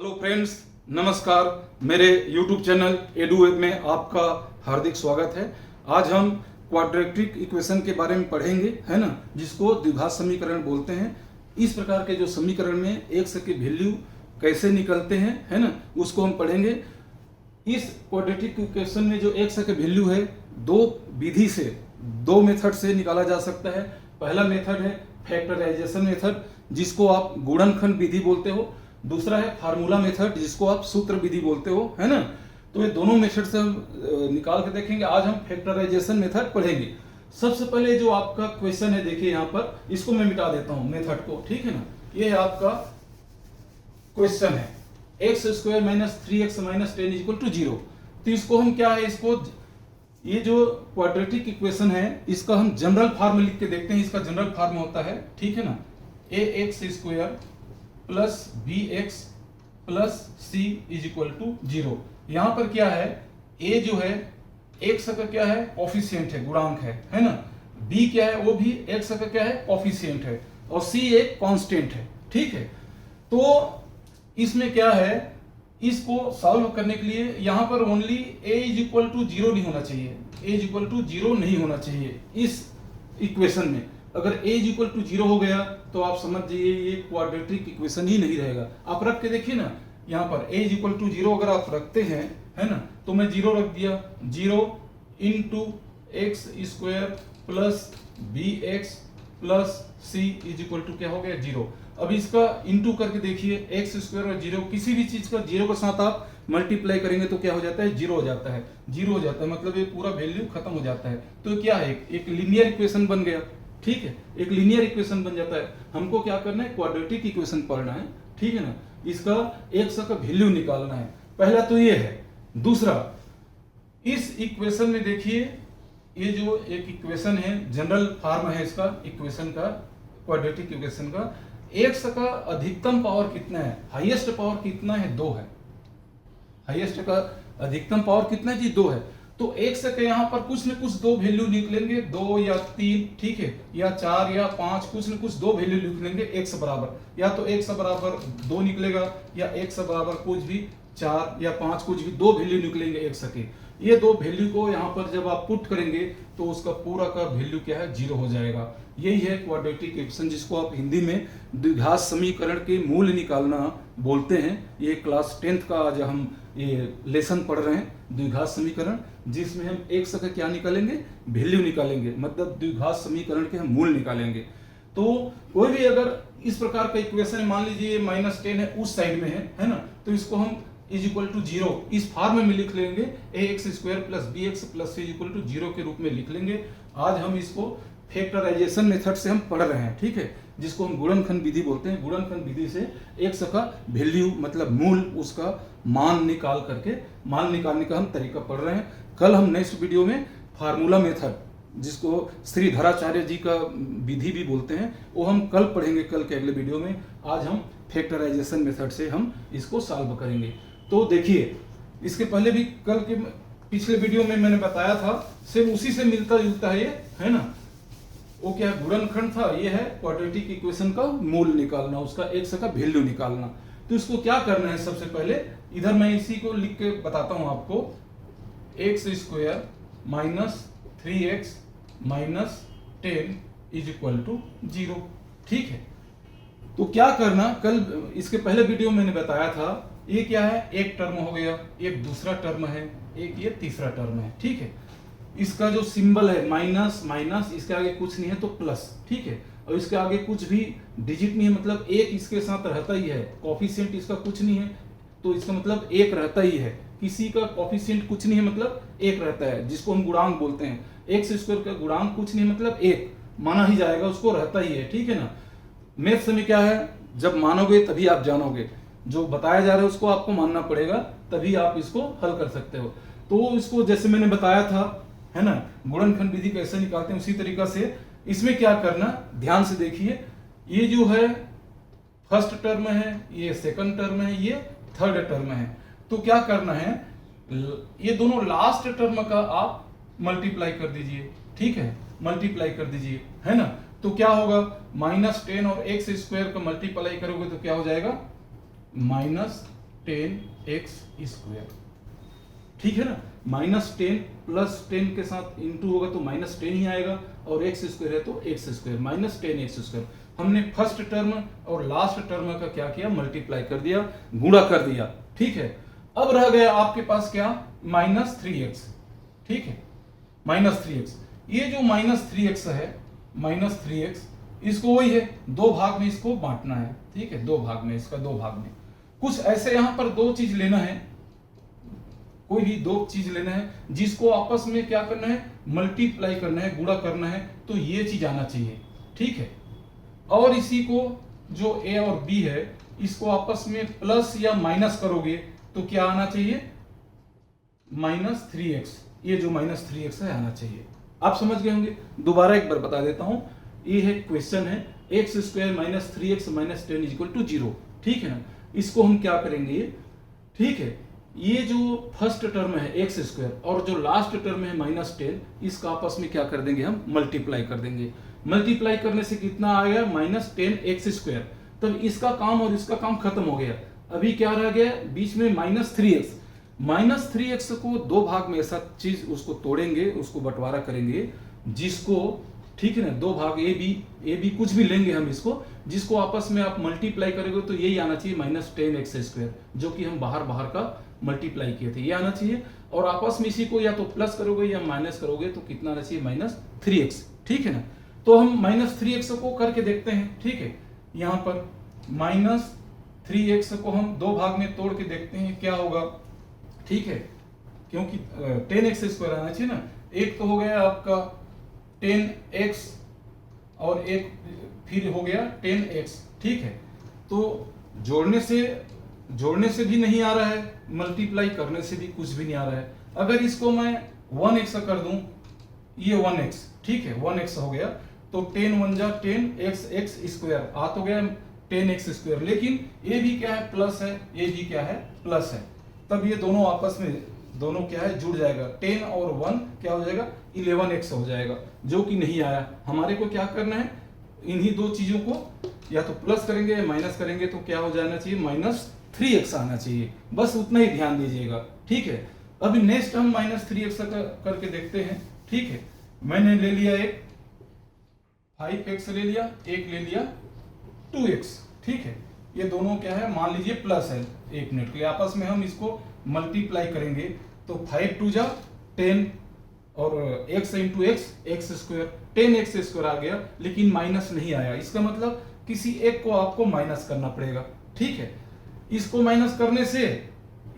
Hello friends, नमस्कार। मेरे YouTube channel एडुवेब में आपका हार्दिक स्वागत है। आज हम क्वाड्रेटिक इक्वेशन के बारे में पढ़ेंगे, है ना, जिसको द्विघात समीकरण बोलते हैं। इस प्रकार के जो समीकरण में x के वैल्यू कैसे निकलते हैं, है ना, उसको हम पढ़ेंगे। इस क्वाड्रेटिक इक्वेशन में जो x के वैल्यू है, दो मेथड से निकाला जा सकता है। पहला मेथड है फैक्टराइजेशन मेथड, जिसको आप गुणनखंड विधि बोलते हो। दूसरा है फार्मूला मेथड, जिसको आप सूत्र विधि बोलते हो, है ना। तो ये दोनों मेथड से हम निकाल के देखेंगे। आज हम फैक्टराइजेशन मेथड पढ़ेंगे। सबसे पहले जो आपका क्वेश्चन है, देखिए यहाँ पर, इसको मैं मिटा देता हूँ मेथड को, ठीक है ना। ये आपका क्वेश्चन है x square minus 3x minus 10 equal to 0। तो इसको हम क्या है, इसको ये जो क्वाड्रेटिक इक्वेशन है, इसका हम जनरल फॉर्म लिख के देखते हैं। इसका जनरल फॉर्म होता है, ठीक है ना, ax square plus b x plus c is equal to 0। यहां पर क्या है, a जो है x का क्या है, कोफिशिएंट है, गुणांक है ना। b क्या है, वो भी x का क्या है, कोफिशिएंट है। और c एक कांस्टेंट है, ठीक है। तो इसमें क्या है, इसको सॉल्व करने के लिए यहां पर only a is equal to 0 नहीं होना चाहिए। a इज इक्वल टू 0 नहीं होना चाहिए इस इक्वेशन में। अगर a इज इक्वल टू 0 हो गया तो आप समझ जाइए ये क्वाड्रेटिक इक्वेशन ही नहीं रहेगा। आप रख के देखिए ना, यहाँ पर a इज इक्वल टू 0 अगर आप रखते हैं, है ना, तो मैं 0 रख दिया। 0 into x square plus b x plus c is equal to क्या हो गया, 0। अब इसका इंटू करके देखिए, एक्स स्क्वायर और 0, किसी भी चीज का 0 के साथ आप मल्टीप्लाई करेंगे तो क्या हो जाता है, 0 हो जाता है। 0 हो जाता है मतलब ये पूरा वैल्यू खत्म हो जाता है। तो क्या है, एक लीनियर इक्वेशन बन गया, ठीक है, एक लीनियर इक्वेशन बन जाता है। हमको क्या करना है, क्वाड्रेटिक इक्वेशन पढ़ना है, ठीक है ना। इसका x का वैल्यू निकालना है। पहला तो ये है। दूसरा, इस इक्वेशन में देखिए, ये जो एक इक्वेशन है, जनरल फॉर्म है इसका इक्वेशन का, क्वाड्रेटिक इक्वेशन का, x का अधिकतम पावर कितना है, हाईएस्ट पावर कितना है, 2 है। हाईएस्ट का अधिकतम पावर कितना है जी, 2 है। तो x के यहाँ पर कुछ न कुछ 2 वैल्यू निकलेंगे, 2 या 3, ठीक है, या 4 या 5, कुछ न कुछ 2 वैल्यू निकलेंगे x बराबर। या तो x बराबर 2 निकलेगा, या x बराबर कुछ भी 4 या 5, कुछ भी 2 वैल्यू निकलेंगे x के। ये 2 वैल्यू को यहाँ पर जब आप पुट करेंगे तो उसका पूरा का वैल्यू क्या है, 0 हो जाएगा। यही है क्वाड्रेटिक इक्वेशन, जिसको आप हिंदी में द्विघात समीकरण के मूल निकालना बोलते हैं। ये क्लास 10th का आज हम ये लेसन पढ़ रहे हैं, द्विघात समीकरण, जिसमें हम x का क्या निकालेंगे, वैल्यू निकालेंगे, मतलब द्विघात समीकरण के हम मूल निकालेंगे। तो कोई भी अगर इस प्रकार का इक्वेशन, मान लीजिए -10 है, उस साइड में है ना, तो इसको हम इज इक्वल टू 0 इस फॉर्म में लिख लेंगे, ax square plus b x plus c equal to 0 के रूप में लिख लेंगे। आज हम इसको फैक्टराइजेशन मेथड से हम पढ़ रहे हैं, ठीक है, जिसको हम गुणनखंड विधि बोलते हैं। गुणनखंड विधि से x का वैल्यू मतलब मूल, उसका मान निकालने का हम तरीका पढ़ रहे हैं। कल हम नेक्स्ट वीडियो में फार्मूला मेथड, जिसको श्रीधराचार्य जी का विधि भी बोलते हैं, वो हम कल पढ़ेंगे, कल के अगले वीडियो में। आज हम फैक्टराइजेशन मेथड से हम इसको सॉल्व करेंगे। तो देखिए, इसके पहले भी कल के पिछले वीडियो में मैंने बताया था, सिर्फ उसी से मिलता जुलता है ये, है ना। वो क्या है, गुणनखंड था, ये है क्वाड्रेटिक इक्वेशन का मूल निकालना, उसका x का वैल्यू निकालना। तो इसको क्या करना है, सबसे पहले इधर मैं इसी को लिख के बताता हूं आपको, x square minus 3x minus 10 is equal to 0, ठीक है। तो क्या करना, कल इसके पहले वीडियो में मैंने बताया था, ये क्या है, एक टर्म हो गया, एक दूसरा टर्म है, एक ये तीसरा टर्म है, ठीक है। इसका जो सिंबल है माइनस माइनस, इसके आगे कुछ नहीं है तो प्लस, ठीक है। और इसके आगे कुछ भी डिजिट नहीं है, मतलब एक इसके साथ रहता ही है। कोफिशिएंट इसका कुछ नहीं है तो इसका मतलब एक रहता ही है। किसी का कोफिशिएंट कुछ नहीं है मतलब एक रहता है, जिसको हम गुणांक बोलते हैं। एक्स स्क्वायर का गुणांक कुछ नहीं मतलब एक माना ही जाएगा, उसको रहता ही है, ठीक है ना। मैथ्स में क्या है, जब मानोगे तभी आप जानोगे, जो बताया जा रहा है उसको आपको मानना पड़ेगा, तभी आप इसको हल कर सकते हो। तो इसको जैसे मैंने बताया था, है ना, गुणनखंड विधि कैसे निकालते हैं, उसी तरीका से इसमें क्या करना, ध्यान से देखिए। ये जो है फर्स्ट टर्म है, ये सेकंड टर्म है, ये थर्ड टर्म है। तो क्या करना है, ये दोनों लास्ट टर्म का आप मल्टीप्लाई कर दीजिए, ठीक है, मल्टीप्लाई कर दीजिए, है ना। तो क्या होगा, -10 और x स्क्वायर का मल्टीप्लाई करोगे तो क्या हो जाएगा, 10x²। ठीक है ना, -10 + 10 के साथ इंटू होगा तो -10 ही आएगा, और x² है तो x², -10x²। हमने फर्स्ट टर्म और लास्ट टर्म का क्या किया, मल्टीप्लाई कर दिया, गुणा कर दिया। ठीक है, अब रह गया आपके पास क्या, -3x। ठीक है, -3x। ये जो -3x है, -3x, इसको वही है, दो भाग में इसको बांटना है। ठीक है, दो भाग में, इसका दो भाग में कुछ ऐसे यहां पर दो चीज लेना है, कोई भी दो चीज लेना है जिसको आपस में क्या करना है, मल्टीप्लाई करना है, गुणा करना है, तो ये चीज आना चाहिए। ठीक है, और इसी को जो a और b है इसको आपस में प्लस या माइनस करोगे तो क्या आना चाहिए, -3x। ये जो -3x है आना चाहिए। आप समझ गए होंगे। दोबारा एक बार बता देता हूं, ये है क्वेश्चन है x² - 3x - 10 = 0। ठीक है ना, इसको हम क्या करेंगे, ठीक है, ये जो फर्स्ट टर्म है x² और जो लास्ट टर्म है -10, इसका आपस में क्या कर देंगे, हम मल्टीप्लाई कर देंगे। मल्टीप्लाई करने से कितना आएगा, -10x²। तब इसका काम और इसका काम खत्म हो गया। अभी क्या रह गया, बीच में -3x। -3x को दो भाग में ऐसा चीज उसको तोड़ेंगे, उसको बंटवारा करेंगे, जिसको, ठीक है ना, दो भाग ए बी कुछ भी लेंगे हम इसको, जिसको आपस में आप मल्टीप्लाई करेंगे तो यही आना चाहिए -10x², जो कि हम बाहर का मल्टीप्लाई किए थे, ये आना चाहिए। और आपस में इसी को या तो प्लस करोगे या माइनस करोगे तो कितना आना चाहिए, -3x। ठीक है ना, तो हम -3x को करके देखते हैं। ठीक है, यहां पर -3x को हम दो भाग में तोड़ के देखते हैं क्या होगा। ठीक है, क्योंकि 10x² आना चाहिए ना। एक तो हो गया आपका 10x और एक फिर हो गया 10x। ठीक है, तो जोड़ने से भी नहीं आ रहा है, मल्टीप्लाई करने से भी कुछ भी नहीं आ रहा है। अगर इसको मैं 1x कर दूं, ये 1x, ठीक है, 1x हो गया, तो 10 1 जा 10x² आ तो गया 10x²। लेकिन ये भी क्या है, प्लस है, ये भी क्या है, प्लस है। तब ये दोनों आपस में दोनों क्या है, जुड़ जाएगा। 10 और 1 क्या हो जाएगा, 11x हो जाएगा, जो कि नहीं आया। हमारे को क्या करना है, इन्हीं दो चीजों को या तो प्लस करेंगे या माइनस करेंगे, तो क्या हो जाना चाहिए, -3x आना चाहिए। बस उतना ही ध्यान दीजिएगा। ठीक है, अभी नेक्स्ट हम -3x करके देखते हैं। ठीक है, मैंने ले लिया एक 5x ले लिया, एक ले लिया 2x। ठीक है, ये दोनों क्या है, मान लीजिए प्लस है। एक मिनट के लिए आपस में हम इसको मल्टीप्लाई करेंगे तो 5 2 जा 10 और x इंटू x² 10x² आ गया, लेकिन माइनस नहीं आया। इसका मतलब किसी एक को आपको माइनस करना पड़ेगा। ठीक है, इसको माइनस करने से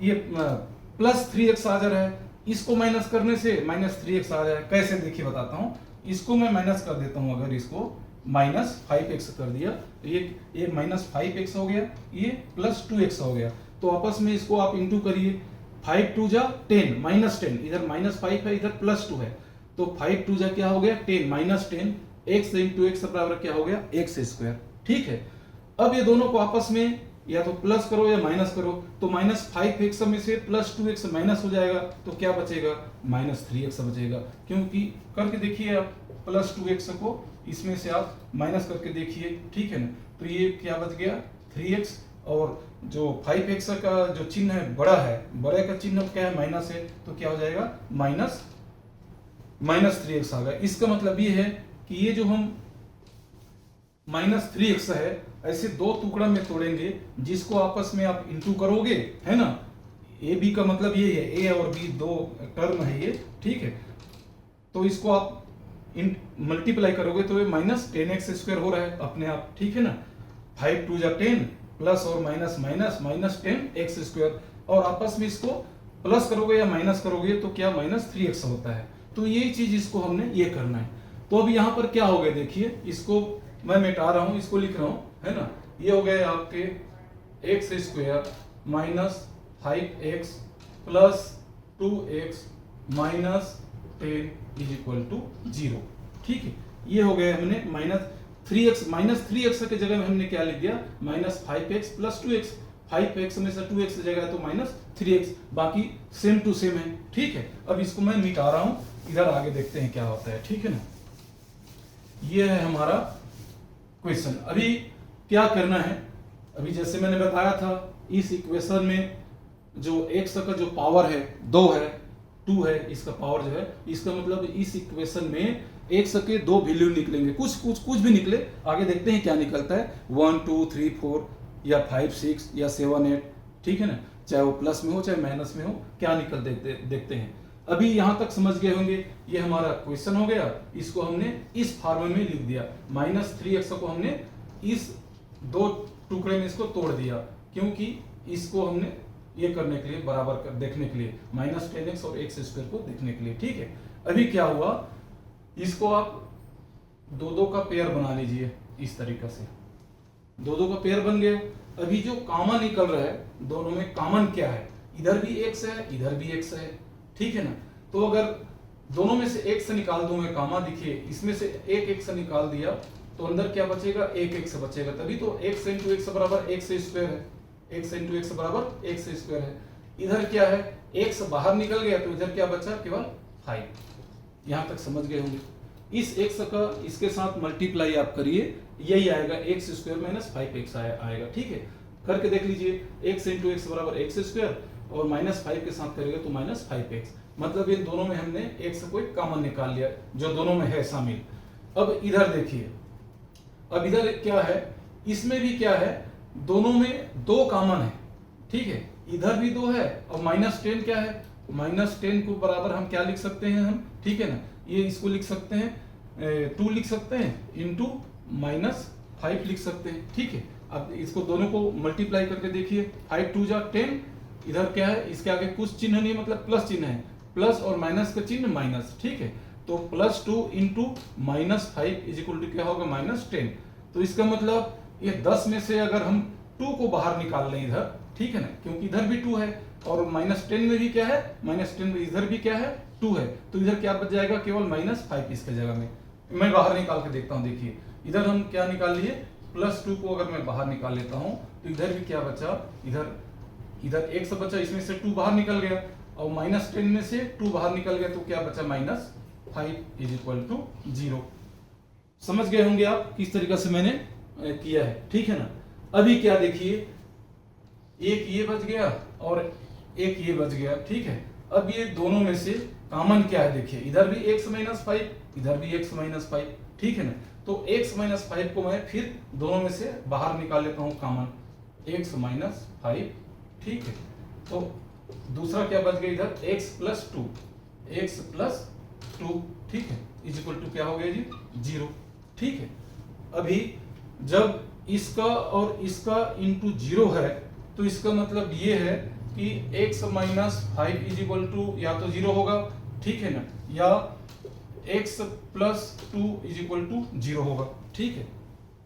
ये +3x आ जा रहा है, इसको माइनस करने से -3x आ जाए। कैसे, देखिए बताता हूं। इसको मैं माइनस कर देता हूं, अगर इसको -5x कर दिया तो ये -5x हो गया, ये +2x हो गया। तो आपस में इसको आप इंटू करिए, 5 2 जा 10 -10, इधर -5 है, इधर +2 है, तो 5 2 जा क्या हो गया 10 -10, x इंटू x बराबर क्या हो गया, x²। ठीक है, अब ये दोनों को आपस में या तो प्लस करो या माइनस करो, तो -5x में से +2x माइनस हो जाएगा, तो क्या बचेगा, -3x बचेगा। क्योंकि करके देखिए आप, +2x को इसमें से आप माइनस करके देखिए। ठीक है ना, तो ये क्या बच गया 3x, और जो 5x का जो चिन्ह है बड़ा है, बड़े का चिन्ह क्या है, माइनस है, तो क्या हो जाएगा -3x आ गया। इसका मतलब ये है कि ये जो हम -3x है, ऐसे दो टुकड़ा में तोड़ेंगे, जिसको आपस में आप इंटू करोगे, है ना। ए बी का मतलब ये है, ए और बी दो टर्म है ये। ठीक है, तो इसको आप मल्टीप्लाई करोगे तो ये -10x² हो रहा है अपने आप। ठीक है ना, 5 2 जा 10 प्लस और माइनस -10x², और आपस में इसको प्लस करोगे या माइनस करोगे तो क्या -3x होता है। तो यही चीज इसको हमने ये करना है। तो अब यहाँ पर क्या हो गया, देखिए, इसको मैं मिटा रहा हूं, इसको लिख रहा हूं, है ना। ये हो गए आपके x² -5x प्लस 2x -10 = 0। ठीक है, ये हो गए हमने -3x के जगह में हमने क्या लिख दिया, -5x प्लस 2x। 5x में से 2x जगह है तो -3x, बाकी सेम टू सेम है। ठीक है, अब इसको मैं मिटा रहा हूं, इधर आगे देखते हैं क्या होता है। ठीक है ना, ये है हमारा क्वेश्चन। अभी क्या करना है, अभी जैसे मैंने बताया था इस इक्वेशन में जो x का जो पावर है 2 है, 2 है, इसका पावर जो है, इसका मतलब इस इक्वेशन में x के 2 वैल्यू निकलेंगे, कुछ भी निकले, आगे देखते हैं क्या निकलता है, 1 2 3 4 या 5 6 या 7 8, ठीक है ना, चाहे वो प्लस में हो चाहे माइनस में हो, क्या निकल देखते हैं। अभी यहां तक समझ गए होंगे, ये हमारा क्वेश्चन हो गया, इसको हमने इस फॉर्मूले में लिख दिया, -3x को हमने इस 2 टुकड़े में इसको तोड़ दिया, क्योंकि इसको हमने ये करने के लिए बराबर कर देखने के लिए, -10x और x² को देखने के लिए, ठीक है। अभी क्या हुआ, इसको आप 2 का पेयर बना लीजिए, इस तरीके से 2 का पेयर बन गए। अभी जो कॉमन निकल रहा है, दोनों में कॉमन क्या है, इधर भी x है इधर भी x है, ठीक है ना। तो अगर दोनों में से x निकाल दूं मैं, कॉमा दिखिए, इसमें से एक x निकाल दिया तो अंदर क्या बचेगा, एक x बचेगा, तभी तो x इंटू x बराबर x² है, x इंटू x बराबर x² है। इधर क्या है, x बाहर निकल गया तो इधर क्या बचा, केवल 5। यहां तक समझ गए होंगे। इस x का इसके साथ मल्टीप्लाई आप करिए, यही आएगा x² माइनस 5x आएगा, ठीक है। करके देख लीजिए, x इंटू x बराबर x² और -5 के साथ करेगा तो -5x, मतलब इन दोनों में हमने x को कॉमन निकाल लिया जो दोनों में है शामिल। अब इधर देखिए, अब इधर क्या है, इसमें भी क्या है, दोनों में 2 कॉमन है, ठीक है, इधर भी 2 है और -10 क्या है, -10 को बराबर हम क्या लिख सकते हैं हम, ठीक है ना, ये इसको लिख सकते हैं 2 लिख सकते हैं इंटू -5 लिख सकते हैं, ठीक है। अब इसको दोनों को मल्टीप्लाई करके देखिए, 5 2 जा 10, इधर क्या है, इसके आगे कुछ चिन्ह नहीं, मतलब प्लस चिन्ह है, प्लस और माइनस का चिन्ह माइनस, ठीक है। तो +2 इंटू -5 इज इक्वल टू क्या होगा, -10। तो इसका मतलब ये 10 में से अगर हम 2 को बाहर निकाल लें इधर, ठीक है ना, क्योंकि इधर भी 2 है और -10 में भी क्या है, -10 में इधर भी क्या है, 2 है, तो इधर क्या बच जाएगा, केवल -5 इसके जगह में। मैं बाहर निकाल के देखता हूं, देखिए इधर हम क्या निकाल लिए, +2 को अगर मैं बाहर निकाल लेता हूं तो इधर भी क्या बचा, इधर x बचा, इसमें से 2 बाहर निकल गया और -10 में से 2 बाहर निकल गया तो क्या बचा, -5 इज इक्वल टू 0। समझ गए होंगे आप किस तरीके से मैंने किया है, ठीक है ना। अभी क्या देखिए, एक ये बच गया और एक ये बच गया, ठीक है। अब ये दोनों में से कॉमन क्या है, देखिए इधर भी x -5 इधर भी x -5, ठीक है ना। तो x -5 को मैं फिर दोनों में से बाहर निकाल लेता हूं कॉमन, x -5, ठीक है। तो दूसरा क्या बच गया इधर, x + 2, ठीक है, इज इक्वल टू क्या हो गया जी, 0, ठीक है। अभी जब इसका और इसका इंटू 0 है तो इसका मतलब ये है कि x -5 इज इक्वल टू या तो 0 होगा, ठीक है ना, या x + 2 इज इक्वल टू 0 होगा, ठीक है।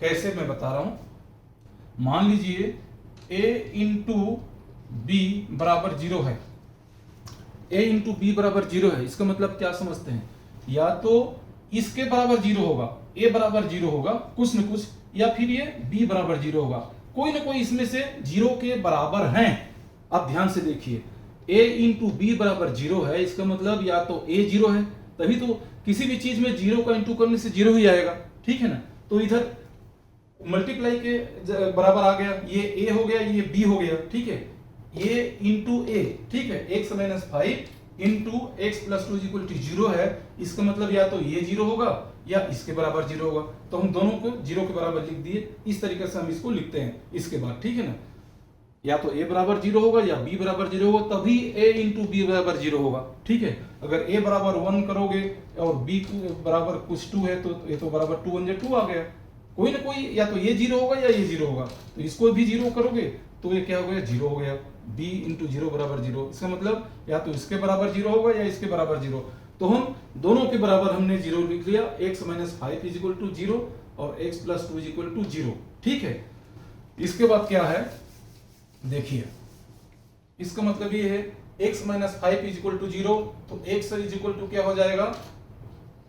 कैसे मैं बता रहा हूं, मान लीजिए a इंटू b बराबर 0 है, a इंटू b बराबर 0 है, इसका मतलब क्या समझते हैं, या तो इसके बराबर 0 होगा, a बराबर 0 होगा कुछ न कुछ, या फिर ये b बराबर 0 होगा, कोई ना कोई इसमें से 0 के बराबर हैं। आप ध्यान से देखिए, a इंटू b बराबर 0 है, इसका मतलब या तो a 0 है, तभी तो किसी भी चीज में 0 का इंटू करने से 0 ही आएगा, ठीक है ना। तो इधर मल्टीप्लाई के बराबर आ गया, ये a हो गया, ये b हो गया, ठीक है, a इंटू a, ठीक है, x -5 into x + 2 equal to 0 है, इसका मतलब या तो ये 0 होगा या इसके बराबर 0 होगा, तो हम दोनों को 0 के बराबर लिख दिए। इस तरीके से हम इसको लिखते हैं इसके बाद, ठीक है ना, या तो a बराबर 0 होगा या b बराबर 0 होगा, तभी a इंटू b बराबर 0 होगा, ठीक है। अगर a बराबर 1 करोगे और b बराबर कुछ 2 है तो ये तो बराबर 2 1 2 आ गया, कोई ना कोई या तो ये 0 होगा या ये 0 होगा, तो इसको भी 0 करोगे तो ये क्या हो गया, 0 हो गया, b इंटू 0 बराबर 0, इसका मतलब या तो इसके बराबर 0 होगा या इसके बराबर 0, तो हम दोनों के बराबर हमने 0 लिख लिया, x -5 इज इक्वल टू 0 और x + 2 इज इक्वल टू 0, ठीक है। इसके बाद क्या है, देखिए इसका मतलब ये है x -5 इज इक्वल टू 0, तो x इज इक्वल टू क्या हो जाएगा,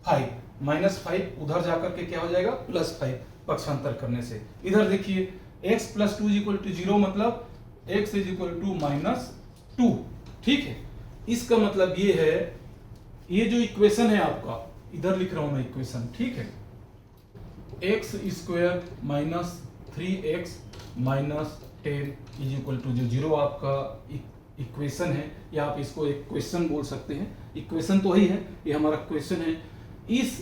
5, -5 उधर जाकर के क्या हो जाएगा, +5, पक्षांतर करने से। इधर देखिए x + 2 इज इक्वल टू 0, मतलब x इज इक्वल टू -2, ठीक है। इसका मतलब ये है, ये जो इक्वेशन है आपका, इधर लिख रहा हूं मैं इक्वेशन, ठीक है, x² - 3x - 10 is equal to जो 0 आपका इक्वेशन है, या आप इसको एक क्वेश्चन बोल सकते हैं। इक्वेशन तो वही है, ये हमारा क्वेश्चन है। इस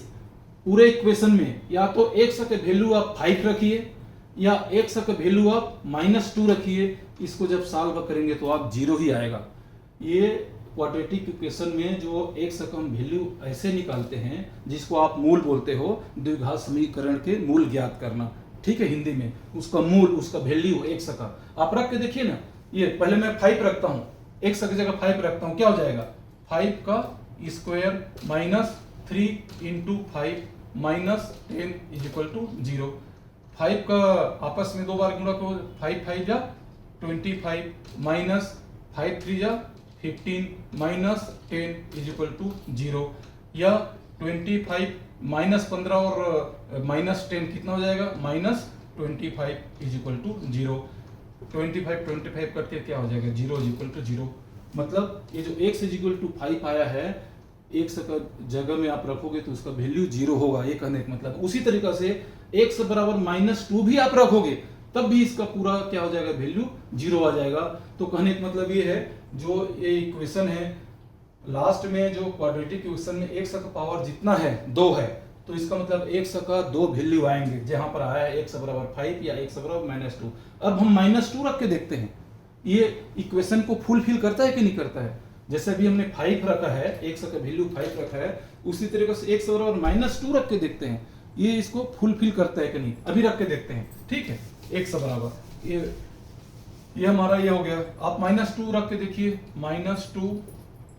पूरे इक्वेशन में या तो x का वैल्यू आप 5 रखिए या x का वैल्यू आप -2 रखिए। इसको जब सॉल्व करेंगे तो आप 0 ही आएगा। ये क्वाड्रेटिक इक्वेशन में जो x का हम वैल्यू ऐसे निकालते हैं जिसको आप मूल बोलते हो, द्विघात समीकरण के मूल ज्ञात करना, ठीक है। हिंदी में उसका मूल, उसका वैल्यू x का आप रख के देखिए ना। ये पहले मैं 5 रखता हूँ, x की जगह 5 रखता हूँ, क्या हो जाएगा 5 का square minus 3 into 5 minus 10 is equal to 0। 5 का आपस में 2 बार गुणा करो, 5 5 जा 25 माइनस 5 3 जा 15 माइनस 10 इज इक्वल टू 0। या 25 माइनस 15 और माइनस 10 कितना हो जाएगा -25 इज इक्वल टू 0। 25 करके क्या हो जाएगा 0 इज इक्वल टू 0। मतलब ये जो x इज इक्वल टू 5 आया है, x का जगह में आप रखोगे तो उसका वैल्यू 0 होगा, ये कहने का मतलब। उसी तरीका से x बराबर -2 भी आप रखोगे तब भी इसका पूरा क्या हो जाएगा वैल्यू 0 आ जाएगा। तो कहने का मतलब ये है, जो ये इक्वेशन है लास्ट में जो क्वाड्रेटिक इक्वेशन में x का पावर जितना है 2 है, तो इसका मतलब x का 2 वैल्यू आएंगे। जहां पर आया है x बराबर 5 या x बराबर -2। अब हम -2 रख के देखते हैं ये इक्वेशन को फुलफिल करता है कि नहीं करता है। जैसे अभी हमने 5 रखा है, x का वैल्यू 5 रखा है, उसी तरीके से x बराबर -2 रख के देखते हैं ये इसको फुलफिल करता है कि नहीं। अभी रख के देखते हैं, ठीक है। x बराबर ये हमारा ये हो गया। आप -2 रख के देखिए, -2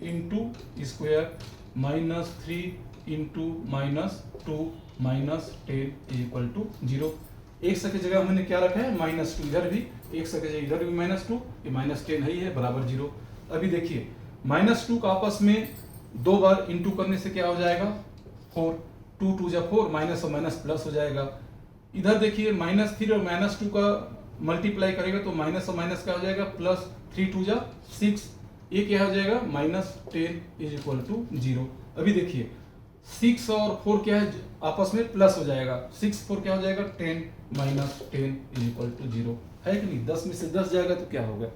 into square -3 into -2 -10 is equal to 0। x की जगह हमने क्या रखा है -2, इधर भी x की जगह इधर भी -2, ये -10 ही है बराबर 0। अभी देखिए -2 का आपस में 2 बार इंटू करने से क्या हो जाएगा 4, 2 2 जा 4, माइनस और माइनस प्लस हो जाएगा। इधर देखिए -3 और -2 का मल्टीप्लाई करेगा तो माइनस और माइनस क्या हो जाएगा +3 2 जा 6, ये क्या हो जाएगा -10 इज इक्वल टू 0। अभी देखिए 6 और 4 क्या है आपस में प्लस हो जाएगा, 6 4 क्या हो जाएगा 10 -10 इज इक्वल टू 0 है कि नहीं। 10 में से 10 जाएगा तो क्या होगा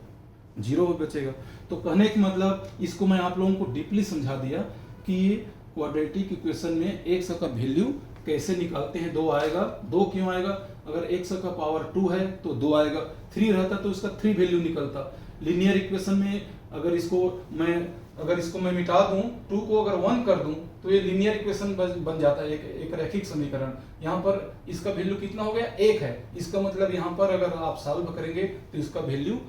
0 बचेगा। तो कहने का मतलब इसको मैं आप लोगों को डीपली समझा दिया कि ये क्वाड्रेटिक इक्वेशन में x का वैल्यू कैसे निकालते हैं। 2 आएगा, 2 क्यों आएगा, अगर x का पावर 2 है तो 2 आएगा, 3 रहता तो इसका 3 वैल्यू निकलता। लीनियर इक्वेशन में अगर इसको मैं मिटा दूं, 2 को अगर 1 कर दूं तो ये लीनियर इक्वेशन बन जाता है, एक रैखिक समीकरण। यहाँ पर इसका वैल्यू कितना हो गया 1 है, इसका मतलब यहाँ पर अगर आप सॉल्व करेंगे तो इसका वैल्यू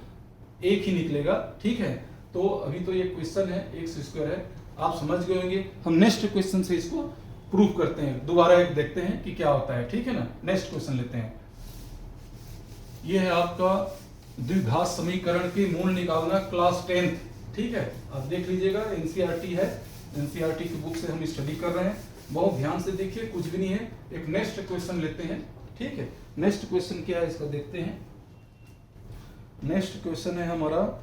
1 ही निकलेगा, ठीक है। तो अभी तो ये क्वेश्चन है x² है, आप समझ गए होंगे। हम नेक्स्ट क्वेश्चन से इसको प्रूफ करते हैं, दोबारा एक देखते हैं कि क्या होता है, ठीक है ना। नेक्स्ट क्वेश्चन लेते हैं। ये है आपका द्विघात समीकरण के मूल निकालना क्लास 10th, ठीक है। आप देख लीजिएगा, एनसीईआरटी है, एनसीईआरटी की बुक से हम स्टडी कर रहे हैं, बहुत ध्यान से देखिए, कुछ भी नहीं है। एक नेक्स्ट क्वेश्चन लेते हैं, ठीक है। नेक्स्ट क्वेश्चन क्या है इसका देखते हैं। नेक्स्ट क्वेश्चन है हमारा,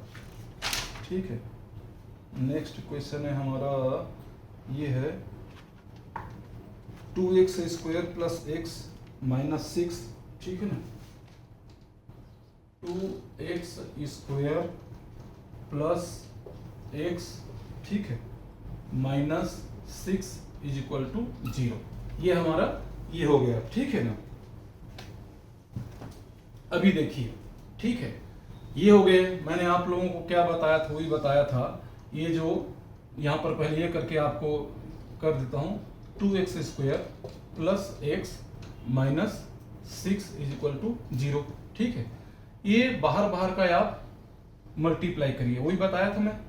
ठीक है, नेक्स्ट क्वेश्चन है हमारा, ये है 2x² प्लस x माइनस 6, ठीक है ना। 2x² प्लस x, ठीक है, माइनस 6 इज इक्वल टू 0। ये हमारा ये हो गया, ठीक है ना। अभी देखिए, ठीक है, ये हो गए। मैंने आप लोगों को क्या बताया था, वही बताया था। ये जो यहाँ पर पहले ये करके आपको कर देता हूँ, 2x² plus x minus 6 is equal to 0, ठीक है। ये बाहर का आप मल्टीप्लाई करिए, वही बताया था मैं,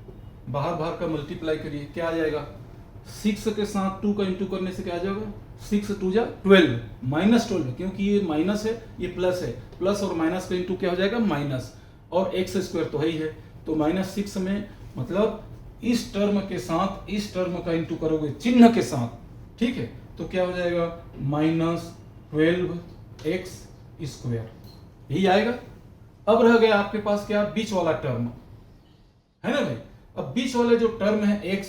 बाहर का मल्टीप्लाई करिए, क्या आ जाएगा 6 के साथ 2 का इंटू करने से क्या आ जाएगा 6 2 जा 12 -12, क्योंकि ये माइनस है ये प्लस है, प्लस और माइनस का इंटू क्या हो जाएगा माइनस, और x² तो है ही है, तो -6 में मतलब इस टर्म के साथ इस टर्म का इंटू करोगे चिन्ह के साथ, ठीक है, तो क्या हो जाएगा -12x², यही आएगा। अब रह गया आपके पास क्या, बीच वाला टर्म है ना भाई। अब बीच वाले जो टर्म है x,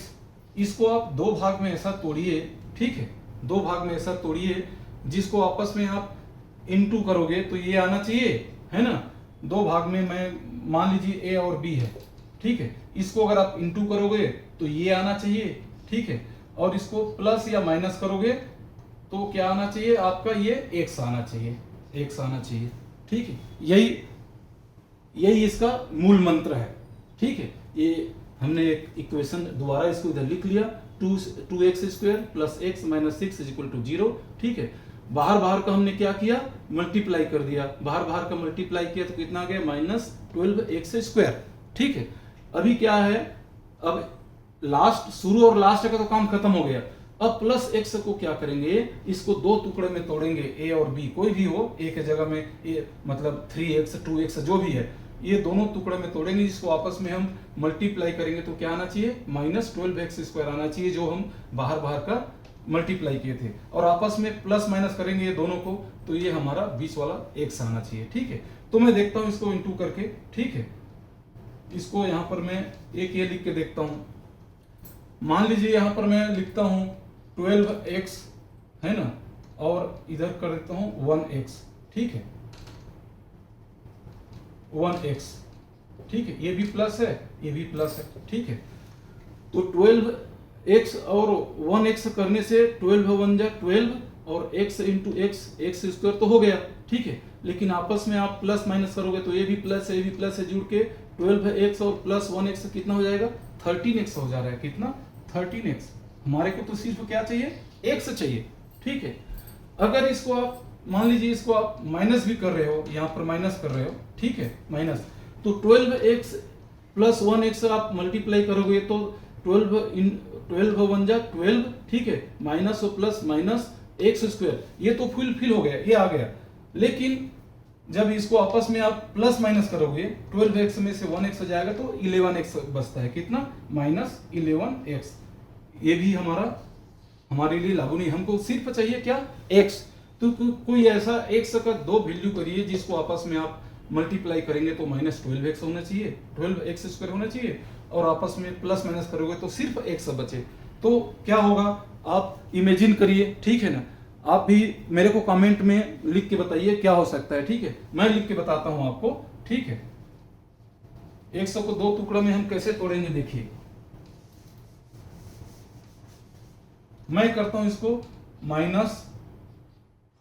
इसको आप 2 भाग में ऐसा तोड़िए, ठीक है, 2 भाग में ऐसा तोड़िए जिसको आपस में आप इंटू करोगे तो ये आना चाहिए, है ना। दो भाग में मैं मान लीजिए ए और बी है, ठीक है, इसको अगर आप इंटू करोगे तो ये आना चाहिए, ठीक है, और इसको प्लस या माइनस करोगे तो क्या आना चाहिए आपका, ये एक्स आना चाहिए, एक्स आना चाहिए, ठीक है। यही इसका मूल मंत्र है, ठीक है। ये हमने एक इक्वेशन दोबारा इसको इधर लिख लिया, 2x² plus x minus 6 is equal to 0, ठीक है। बाहर का हमने क्या किया, मल्टीप्लाई कर दिया, बाहर का मल्टीप्लाई किया तो कितना आ गया, माइनस 12x², ठीक है। अभी क्या है, अब लास्ट, शुरू और लास्ट का तो काम खत्म हो गया। अब प्लस x को क्या करेंगे, इसको दो टुकड़े में तोड़ेंगे, a और b कोई भी हो, a के जगह में a मतलब 3x 2x जो भी है, ये दोनों टुकड़े में तोड़ेंगे, जिसको आपस में हम मल्टीप्लाई करेंगे तो क्या आना चाहिए, माइनस 12x² आना चाहिए, जो हम बाहर का मल्टीप्लाई किए थे, और आपस में प्लस माइनस करेंगे ये दोनों को तो ये हमारा बीच वाला x आना चाहिए, ठीक है। तो मैं देखता हूं इसको इंटू करके, ठीक है। इसको यहां पर मैं एक ये लिख के देखता हूं, मान लीजिए यहां पर मैं लिखता हूं 12x है ना, और इधर कर देता हूं 1x, ठीक है, 1x, ठीक है, ये भी प्लस है, ये भी प्लस है, ठीक है। तो 12x और 1x करने से 12 1 जा 12 और x इंटू x² तो हो गया, ठीक है। लेकिन आपस में आप प्लस माइनस करोगे तो ये भी प्लस है, ये भी प्लस है, जुड़ के 12x और प्लस 1x कितना हो जाएगा, 13x हो जा रहा है, कितना, 13x। हमारे को तो सिर्फ क्या चाहिए, x चाहिए, ठीक है। अगर इसको आप मान लीजिए इसको आप माइनस भी कर रहे हो, यहां पर माइनस कर रहे हो, ठीक है, माइनस, तो 12x प्लस 1x आप मल्टीप्लाई करोगे तो 12 1 जा 12, ठीक है, माइनस और प्लस माइनस x², ये तो फिल हो गया, ये आ गया। लेकिन जब इसको आपस में आप प्लस माइनस करोगे, 12x में से 1x हो जाएगा तो 11x बचता है, कितना, माइनस 11x। ये भी हमारे लिए लागू नहीं, हमको सिर्फ चाहिए क्या, x। तो कोई ऐसा x का दो वैल्यू करिए जिसको आपस में आप मल्टीप्लाई करेंगे तो माइनस 12x होना चाहिए, 12x² होना चाहिए, और आपस में प्लस माइनस करोगे तो सिर्फ x बचे। तो क्या होगा, आप इमेजिन करिए, ठीक है ना। आप भी मेरे को कमेंट में लिख के बताइए क्या हो सकता है, ठीक है, मैं लिख के बताता हूं आपको, ठीक है। 100 को दो टुकड़ों में हम कैसे तोड़ेंगे, देखिए, मैं करता हूं इसको माइनस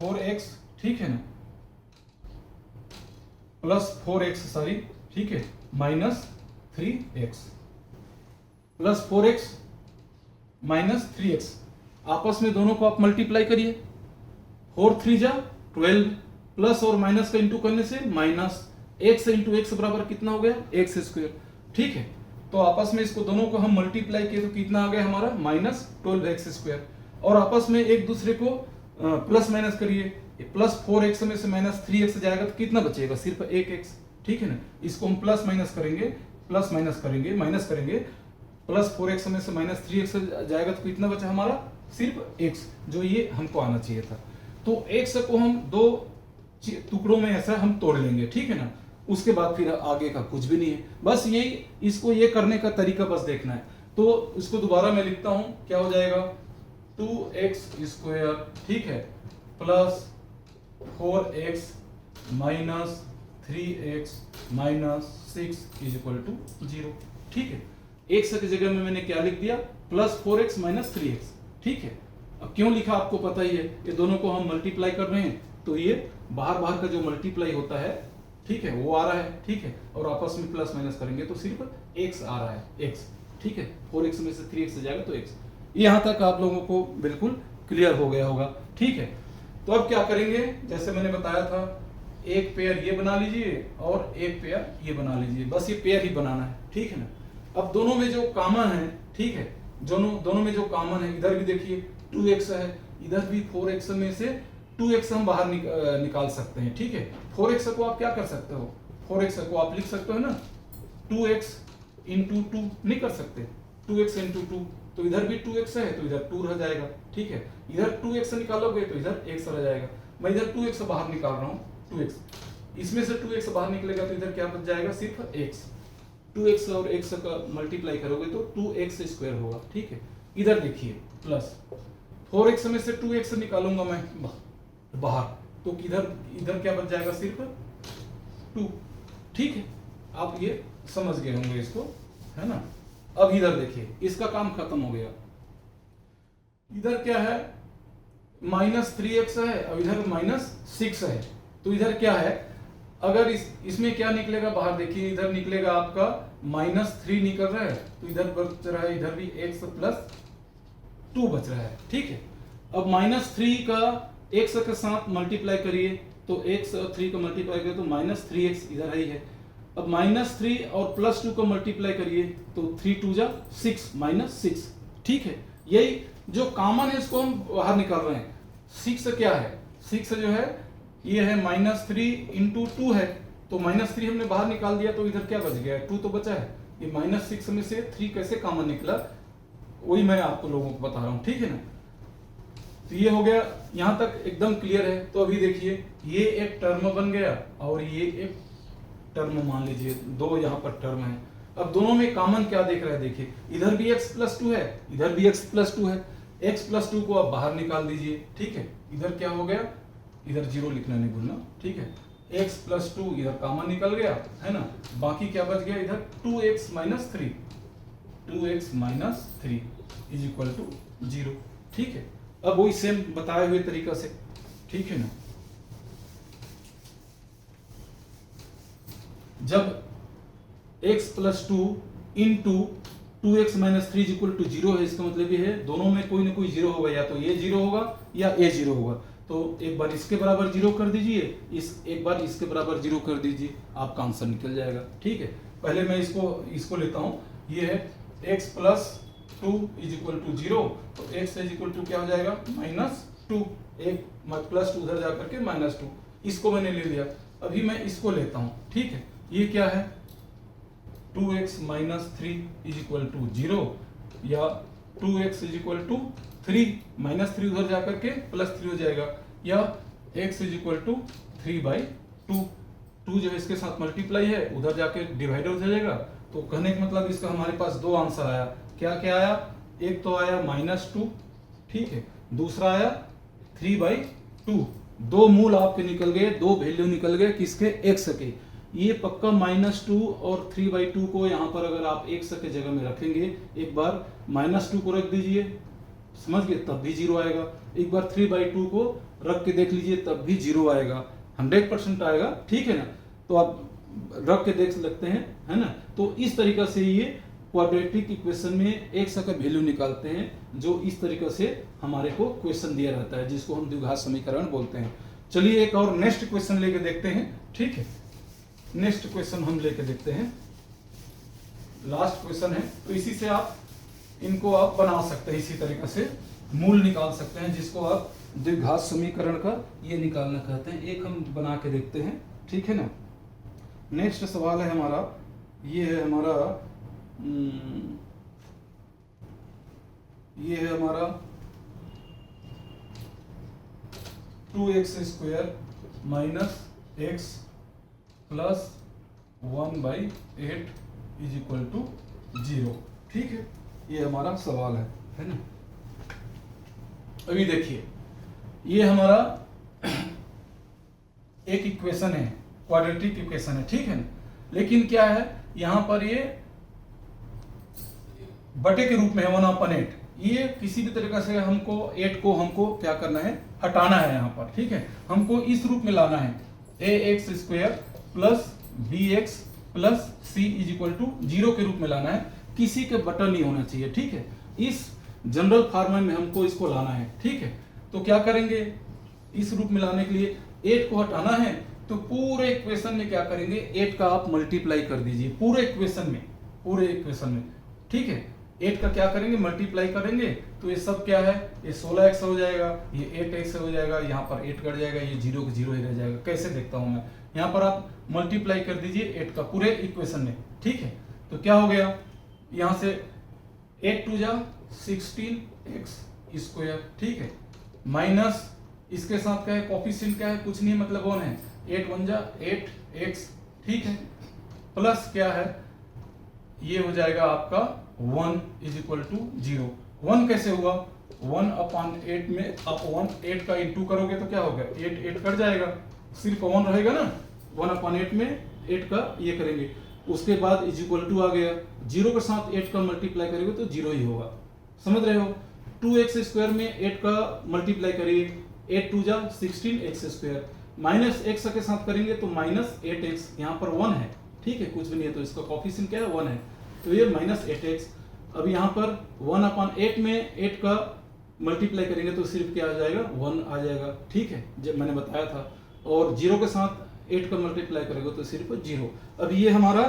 4x, ठीक है ना, प्लस 4x सॉरी, ठीक है, minus 3x, plus 4x minus 3x, आपस में दोनों को आप मल्टीप्लाई करिए, 4 3 जा 12, प्लस और माइनस का इंटू करने से माइनस x इंटू x बराबर कितना हो गया, x², ठीक है। तो आपस में इसको दोनों को हम मल्टीप्लाई किए तो कितना आ गया हमारा, माइनस 12x², और आपस में एक दूसरे को प्लस माइनस करिए, प्लस 4x में से माइनस 3x जाएगा तो कितना बचेगा, सिर्फ 1x, ठीक है ना। इसको हम प्लस माइनस करेंगे, प्लस माइनस करेंगे, माइनस करेंगे, प्लस 4x में से माइनस 3x जाएगा तो कितना बचा हमारा, सिर्फ x, जो ये हमको आना चाहिए था। तो x को हम दो टुकड़ों में ऐसा हम तोड़ लेंगे, ठीक है ना। उसके बाद फिर आगे का कुछ भी नहीं है, बस यही, इसको ये करने का तरीका बस देखना है। तो इसको दोबारा मैं लिखता हूं, क्या हो जाएगा, 2x², ठीक है, plus 4x minus 3x minus 6 is equal to 0, ठीक है। x की जगह में मैंने क्या लिख दिया, प्लस 4x माइनस 3x, ठीक है। अब क्यों लिखा आपको पता ही है, ये दोनों को हम मल्टीप्लाई कर रहे हैं तो ये बाहर का जो मल्टीप्लाई होता है, ठीक है, वो आ रहा है, ठीक है, और आपस में प्लस माइनस करेंगे तो सिर्फ x आ रहा है, x, ठीक है, 4x में से 3x जाएगा तो x। यहां तक आप लोगों को बिल्कुल क्लियर हो गया होगा, ठीक है। तो अब क्या करेंगे, जैसे मैंने बताया था, एक पेयर ये बना लीजिए और एक पेयर ये बना लीजिए, बस ये पेयर ही बनाना है, ठीक है ना। अब दोनों में जो कॉमन है, ठीक है, दोनों में जो कॉमन है, इधर भी देखिए 2x है, इधर भी 4x में से 2x हम बाहर निकाल सकते हैं, ठीक है। 4x को आप क्या कर सकते हो, 4x को आप लिख सकते हो ना, 2x इंटू 2 नहीं कर सकते, 2x इंटू 2, तो इधर भी 2x है तो इधर 2 रह जाएगा, ठीक है। इधर 2x निकालोगे तो इधर x रह जाएगा, मैं इधर 2x बाहर निकाल रहा हूँ, 2x, इसमें से 2x बाहर निकलेगा तो इधर क्या बच जाएगा, सिर्फ x, 2x और x का मल्टीप्लाई करोगे तो 2x² होगा, ठीक है। इधर देखिए प्लस 4x में से 2x निकालूंगा मैं बाहर तो इधर क्या बच जाएगा, सिर्फ 2, ठीक है, आप ये समझ गए होंगे इसको, है ना। अब इधर देखिए, इसका काम खत्म हो गया। इधर क्या है, -3x है, और इधर -6 है। तो इधर क्या है, अगर इसमें क्या निकलेगा बाहर देखिए, इधर निकलेगा आपका -3 निकल रहा है, तो इधर बच रहा है, इधर भी x + 2 बच रहा है, ठीक है। अब -3 का x के साथ मल्टीप्लाई करिए, तो x और 3 का मल्टीप्लाई करिए तो -3x इधर ही है। अब -3 और +2 को मल्टीप्लाई करिए तो 3 2 जा 6 -6, ठीक है। यही जो कॉमन है इसको हम बाहर निकाल रहे हैं। 6 क्या है, 6 जो है ये है -3 × 2 है, तो -3 हमने बाहर निकाल दिया, तो इधर क्या बच गया, 2 तो बचा है। ये -6 में से 3 कैसे कॉमन निकला, वही मैं आपको लोगों को बता रहा हूं, ठीक है ना। तो ये हो गया, यहां तक एकदम क्लियर है। तो अभी देखिए, ये एक टर्म बन गया और ये एक टर्म मान लीजिए, दो यहाँ पर टर्म है। अब दोनों में कॉमन क्या देख रहे हैं, देखिए इधर भी x + 2 है, इधर भी x + 2 है। x + 2 को आप बाहर निकाल दीजिए, ठीक है। इधर क्या हो गया, इधर 0 लिखना नहीं भूलना, ठीक है। x + 2 इधर कॉमन निकल गया, है ना। बाकी क्या बच गया, इधर 2x - 3, 2x - 3 = 0, ठीक है। अब वही सेम बताए हुए तरीका से, ठीक है ना। जब x + 2 × 2x - 3 = 0 है, इसका मतलब ये है दोनों में कोई ना कोई 0 होगा, या तो ये 0 होगा या ये 0 होगा। तो एक बार इसके बराबर 0 कर दीजिए, एक बार इसके बराबर 0 कर दीजिए, आपका आंसर निकल जाएगा, ठीक है। पहले मैं इसको लेता हूं, ये है x + 2 = 0, तो x = क्या हो जाएगा, -2, एक +2 उधर जाकर के -2, इसको मैंने ले लिया। अभी मैं इसको लेता हूं, ठीक है। ये क्या है, 2x - 3 = 0, या 2x = 3, -3 उधर जाकर के +3 हो जाएगा, या x = 3/2, 2 जो है इसके साथ मल्टीप्लाई है, उधर जाके डिवाइडर हो जाएगा। तो कहने का मतलब इसका हमारे पास दो आंसर आया। क्या क्या आया, एक तो आया -2, ठीक है, दूसरा आया 3/2। दो मूल आपके निकल गए, दो वैल्यू निकल गए किसके, x के। ये पक्का -2 और 3/2 को यहाँ पर अगर आप x के जगह में रखेंगे, एक बार -2 को रख दीजिए, समझ गए, तब भी 0 आएगा। एक बार 3/2 को रख के देख लीजिए, तब भी 0 आएगा, 100% आएगा, ठीक है ना। तो आप रख के देख सकते हैं, है ना। तो इस तरीका से ये क्वाड्रेटिक इक्वेशन में x का वैल्यू निकालते हैं, जो इस तरीका से हमारे को क्वेश्चन दिया रहता है, जिसको हम द्विघात समीकरण बोलते हैं। चलिए एक और नेक्स्ट क्वेश्चन लेके देखते हैं, ठीक है। नेक्स्ट क्वेश्चन हम लेके देखते हैं, लास्ट क्वेश्चन है। तो इसी से आप इनको आप बना सकते हैं, इसी तरीके से मूल निकाल सकते हैं, जिसको आप द्विघात समीकरण का ये निकालना कहते हैं। एक हम बना के देखते हैं, ठीक है ना। नेक्स्ट सवाल है हमारा, ये है हमारा 2x² - x + 1/8 = 0, ठीक है। ये हमारा सवाल है ना। अभी देखिए, ये हमारा एक इक्वेशन है, क्वाड्रेटिक इक्वेशन है, ठीक है ना। लेकिन क्या है, यहां पर ये बटे के रूप में है 1/8। ये किसी भी तरीके से हमको 8 को हमको क्या करना है, हटाना है यहाँ पर, ठीक है। हमको इस रूप में लाना है, ax² + bx + c = 0 के रूप में लाना है। किसी के बटा नहीं होना चाहिए, ठीक है। इस जनरल फॉर्मेट में हमको इसको लाना है, ठीक है। तो क्या करेंगे, इस रूप में लाने के लिए 8 को हटाना है, तो पूरे इक्वेशन में क्या करेंगे, 8 का आप मल्टीप्लाई कर दीजिए पूरे इक्वेशन में, ठीक है। 8 का क्या करेंगे, मल्टीप्लाई करेंगे, तो ये सब क्या है, ये 16x हो जाएगा, ये 8x हो जाएगा, यहाँ पर 8 कट जाएगा, ये 0 का 0 ही रह जाएगा। कैसे देखता हूं मैं, यहाँ पर आप मल्टीप्लाई कर दीजिए 8 का पूरे इक्वेशन में, ठीक है। तो क्या हो गया, यहाँ से 8 2 जा 16x², ठीक है, माइनस इसके साथ क्या है, कोफिशिएंट क्या है, कुछ नहीं, मतलब 1 है, 8 1 जा 8x, ठीक है, प्लस क्या है, ये हो जाएगा आपका 1 = 0। 1 कैसे हुआ, 1/8 में आप 8 का इंटू करोगे तो क्या होगा, 8 8 कट जाएगा, सिर्फ 1 रहेगा ना। 1/8 में 8 का ये करेंगे, उसके बाद इज इक्वल टू आ गया 0 के साथ 8 का मल्टीप्लाई करेंगे तो 0 ही होगा, समझ रहे हो। 2x स्क्वायर में 8 का मल्टीप्लाई करिए, 8 2 जा 16x स्क्वायर, माइनस x के साथ करेंगे तो माइनस 8x, यहाँ पर 1 है, ठीक है, कुछ भी नहीं है तो इसका कोफिशिएंट क्या है 1 है, तो ये माइनस 8x। अब यहाँ पर 1/8 में 8 का मल्टीप्लाई करेंगे तो सिर्फ क्या आ जाएगा 1 आ जाएगा, ठीक है, जब मैंने बताया था। और 0 के साथ 8 का मल्टीप्लाई करेंगे तो सिर्फ 0। अब ये हमारा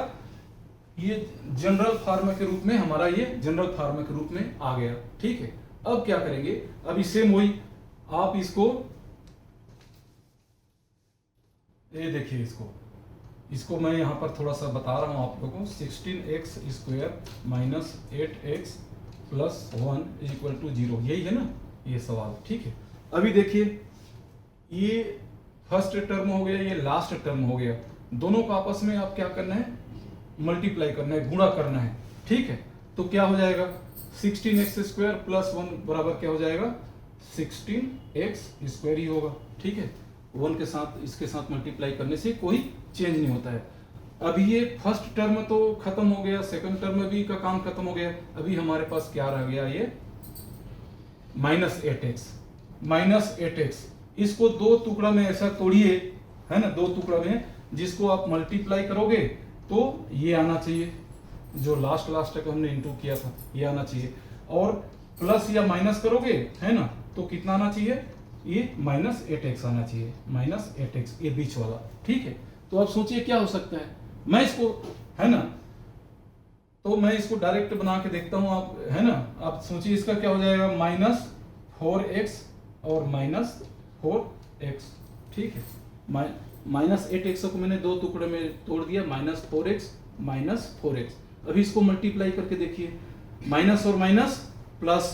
ये जनरल फार्मूला के रूप में हमारा ये जनरल फार्मूला के रूप में आ गया, ठीक है। अब क्या करेंगे, अभी सेम वही आप इसको ये देखिए, इसको मैं यहाँ पर थोड़ा सा बता रहा हूँ आप लोगों को। 16x square minus 8x plus 1 is equal to 0, यही है ना ये सवाल, ठीक है। अभी देखिए ये फर्स्ट टर्म हो गया, ये लास्ट टर्म हो गया, दोनों को आपस में आप क्या करना है मल्टीप्लाई करना है, गुणा करना है, ठीक है। तो क्या हो जाएगा 16x स्क्वायर प्लस 1 बराबर क्या हो जाएगा 16x स्क्वायर ही होगा, ठीक है। 1 के साथ इसके साथ मल्टीप्लाई करने से कोई चेंज नहीं होता है। अभी ये फर्स्ट टर्म तो खत्म हो गया, सेकंड टर्म भी का काम खत्म हो गया। अभी हमारे पास क्या रह गया, ये माइनस 8x। इसको दो टुकड़ा में ऐसा तोड़िए, है ना, दो टुकड़ा में, जिसको आप मल्टीप्लाई करोगे तो ये आना चाहिए, जो लास्ट तक हमने इंटू किया था ये आना चाहिए, और प्लस या माइनस करोगे, है ना, तो कितना आना चाहिए, ये माइनस 8x आना चाहिए, माइनस 8x ये बीच वाला, ठीक है। तो आप सोचिए क्या हो सकता है, मैं इसको, है ना, तो मैं इसको डायरेक्ट बना के देखता हूं, आप, है ना, आप सोचिए इसका क्या हो जाएगा माइनस 4x और माइनस 4x, ठीक है। माइनस 8x को मैंने दो टुकड़े में तोड़ दिया, माइनस 4x। अभी इसको मल्टीप्लाई करके देखिए, माइनस और माइनस प्लस,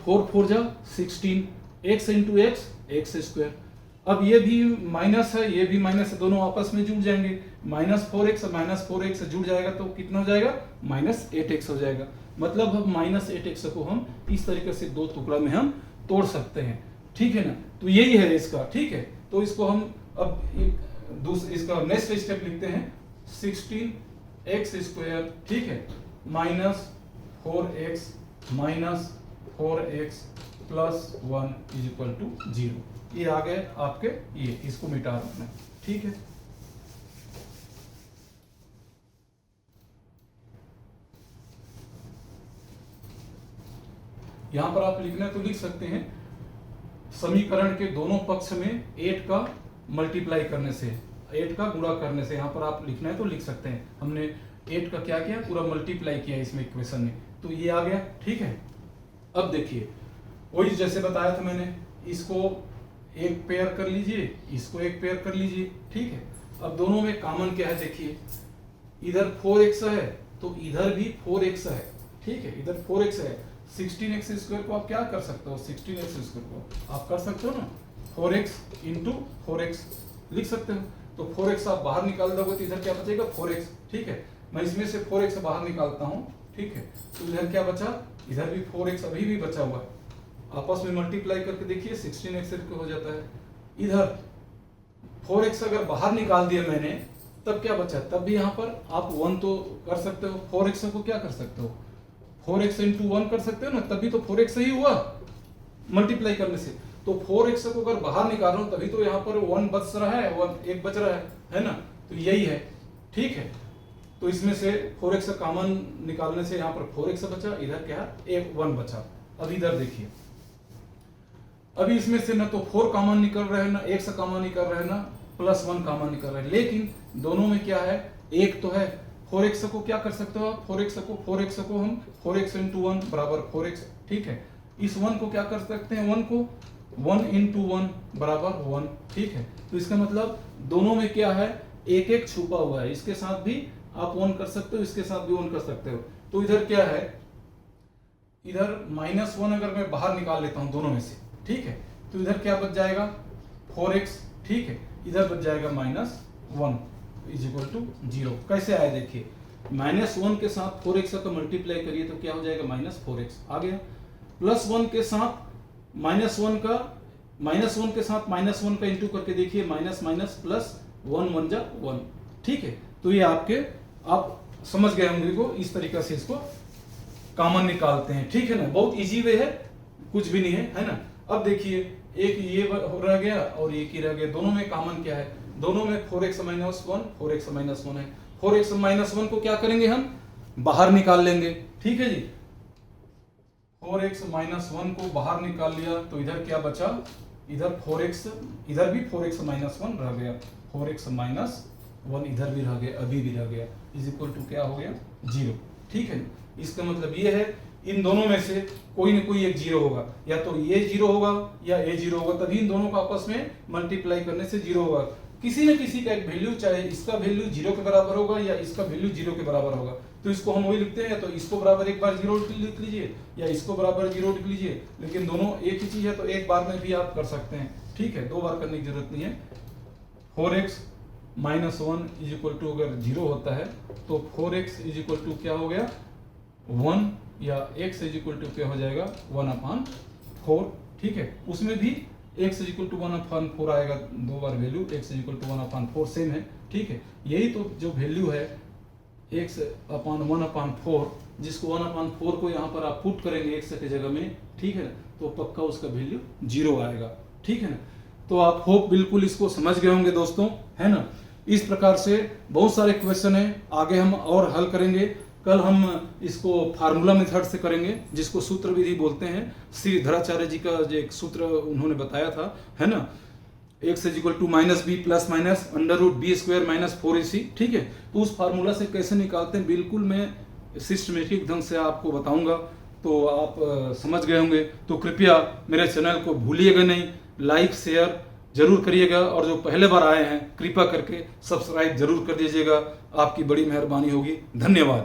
4 4 जा 16, x इंटू x स्क्वायर। अब ये भी माइनस है, ये भी माइनस है, दोनों आपस में जुड़ जाएंगे, माइनस 4x और माइनस 4x जुड़ जाएगा तो कितना हो जाएगा माइनस 8x हो जाएगा। मतलब अब माइनस 8x को हम इस तरीके से दो टुकड़ा में हम तोड़ सकते हैं, ठीक है ना। तो यही है इसका, ठीक है। तो इसको हम अब इसका नेक्स्ट स्टेप लिखते हैं, 16x स्क्वायर, ठीक है, minus 4x plus 1 is equal to 0। ये आ गए आपके, ये इसको मिटा रखना, ठीक है। यहां पर आप लिखना तो लिख सकते हैं, समीकरण के दोनों पक्ष में 8 का मल्टीप्लाई करने से, 8 का गुणा करने से, यहां पर आप लिखना है तो लिख सकते हैं। हमने 8 का क्या किया, पूरा मल्टीप्लाई किया इसमें इक्वेशन में, तो ये आ गया, ठीक है। अब देखिए वही जैसे बताया था मैंने, इसको एक पेयर कर लीजिए, इसको एक पेयर कर लीजिए, ठीक है। अब दोनों में कॉमन क्या है देखिए, इधर 4x है तो इधर भी 4x है, ठीक है, इधर 4x है। 16x स्क्वायर को आप क्या कर सकते हो, 16x स्क्वायर को आप कर सकते हो ना 4x इंटू 4x लिख सकते हो। तो 4x आप बाहर निकाल दोगे तो इधर क्या बचेगा 4x, ठीक है। मैं इसमें से 4x बाहर निकालता हूं, ठीक है, तो इधर क्या बचा, इधर भी 4x अभी भी बचा हुआ है, आपस में मल्टीप्लाई करके देखिए 16x हो जाता है। इधर 4x अगर बाहर निकाल दिया मैंने तब क्या बचा, तब भी यहाँ पर आप 1 तो कर सकते हो, 4x को क्या कर सकते हो 4x इंटू 1 कर सकते हो ना, तभी तो 4x ही हुआ मल्टीप्लाई करने से। तो 4x को अगर बाहर निकाल रहा हूं तभी तो यहाँ पर 1 बच रहा है, 1 बच रहा है ना, तो यही है, ठीक है। तो इसमें से 4x कॉमन निकालने से यहाँ पर 4x बचा, इधर क्या 1 बचा। अब इधर देखिए, अभी इसमें से ना तो 4 कॉमन निकल रहा है, ना x कॉमन निकल रहा है, ना प्लस 1 कॉमन निकल रहा है, लेकिन दोनों में क्या है, एक तो है। 4x को क्या कर सकते हो आप, 4x को हम 4x इंटू 1 बराबर 4x, ठीक है। इस 1 को क्या कर सकते हैं, 1 को 1 इंटू 1 बराबर 1, ठीक है। तो इसका मतलब दोनों में क्या है, एक एक छुपा हुआ है, इसके साथ भी आप 1 कर सकते हो, इसके साथ भी 1 कर सकते हो। तो इधर क्या है, इधर -1 अगर मैं बाहर निकाल लेता हूं दोनों में से, ठीक है, तो इधर क्या बच जाएगा 4x, ठीक है, इधर बच जाएगा -1 इज इक्वल टू 0। कैसे आया देखिए, -1 के साथ 4x का मल्टीप्लाई करिए तो क्या हो जाएगा -4x आ गया, +1 के साथ -1 के साथ -1 का इंटू करके देखिए, माइनस माइनस प्लस 1 1 जा 1, ठीक है। तो ये आपके आप समझ गए होंगे को इस तरीके से इसको कॉमन निकालते हैं, ठीक है ना। बहुत इजी वे है, कुछ भी नहीं है ना। अब देखिए एक ये रह गया और एक ही रह गया, दोनों में कॉमन क्या है, दोनों में 4x - 1 4x - 1 है। 4x - 1 को क्या करेंगे हम बाहर निकाल लेंगे, ठीक है जी। 4x - 1 को बाहर निकाल लिया तो इधर क्या बचा, इधर 4x, इधर भी 4x - 1 रह गया, 4x - 1 इधर भी रह गया, अभी भी रह गया, इज इक्वल टू क्या हो गया 0, ठीक है। इसका मतलब ये है इन दोनों में से कोई न कोई एक 0 होगा, या तो ये 0 होगा या ये 0 होगा, तभी इन दोनों को आपस में मल्टीप्लाई करने से 0 होगा। किसी न किसी का एक वैल्यू, चाहे इसका वैल्यू 0 के बराबर होगा या इसका वैल्यू 0 के बराबर होगा, तो इसको हम वही लिखते हैं, या तो इसको बराबर एक बार 0 लिख लीजिए या इसको बराबर 0 लिख लीजिए, लेकिन दोनों एक ही चीज है तो एक बार में भी आप कर सकते हैं, ठीक है, 2 बार करने की जरूरत नहीं है। 4x - 1 इज इक्वल टू अगर 0 होता है तो 4x इज इक्वल टू क्या हो गया 1, या x इज इक्वल टू क्या हो जाएगा 1/4, ठीक है। उसमें भी x इज इक्वल टू 1/4 आएगा, 2 बार value, x is equal to 1/4 same है, ठीक है। यही तो जो वैल्यू है x/1/4, जिसको 1/4 को यहाँ पर आप पुट करेंगे x के जगह में, ठीक है, तो पक्का उसका वैल्यू 0 आएगा, ठीक है ना। तो आप होप बिल्कुल इसको समझ गए होंगे दोस्तों, है ना। इस प्रकार से बहुत सारे क्वेश्चन है, आगे हम और हल करेंगे। कल हम इसको फार्मूला मेथड से करेंगे, जिसको सूत्र विधि बोलते हैं। श्रीधराचार्य जी का जो एक सूत्र उन्होंने बताया था, है ना, x is equal to -b plus minus √b² - 4ac, ठीक है। तो उस फार्मूला से कैसे निकालते हैं बिल्कुल मैं सिस्टमेटिक ढंग से आपको बताऊंगा, तो आप समझ गए होंगे। तो कृपया मेरे चैनल को भूलिएगा नहीं, लाइक शेयर जरूर करिएगा, और जो पहले बार आए हैं कृपया करके सब्सक्राइब जरूर कर दीजिएगा, आपकी बड़ी मेहरबानी होगी। धन्यवाद।